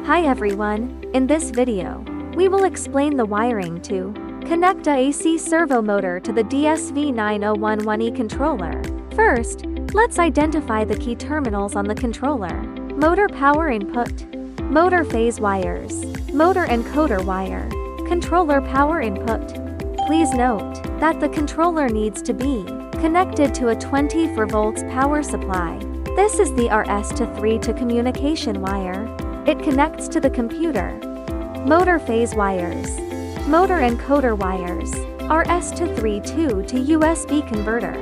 Hi everyone, in this video, we will explain the wiring to connect a AC servo motor to the DSV9011E controller. First, let's identify the key terminals on the controller. Motor power input, motor phase wires, motor encoder wire, controller power input. Please note that the controller needs to be connected to a 24 volts power supply. This is the RS-to-3 to communication wire. It connects to the computer. Motor phase wires, motor encoder wires, RS-to-3 to USB converter.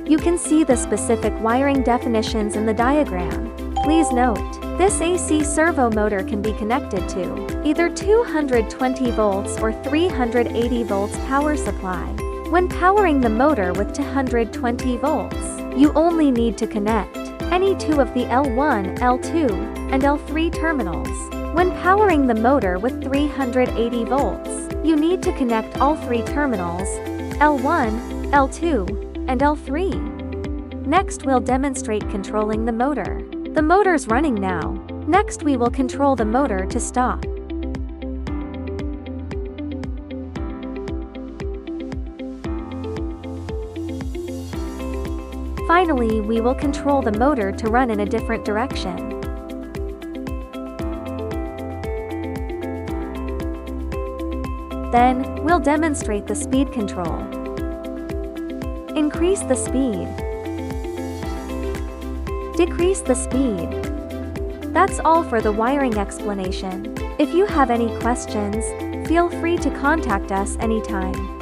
You can see the specific wiring definitions in the diagram. Please note, this AC servo motor can be connected to either 220 volts or 380 volts power supply. When powering the motor with 220 volts, you only need to connect any two of the L1, L2, and L3 terminals. When powering the motor with 380 volts, you need to connect all three terminals, L1, L2, and L3. Next we'll demonstrate controlling the motor. The motor's running now. Next we will control the motor to stop. Finally, we will control the motor to run in a different direction. Then, we'll demonstrate the speed control. Increase the speed. Decrease the speed. That's all for the wiring explanation. If you have any questions, feel free to contact us anytime.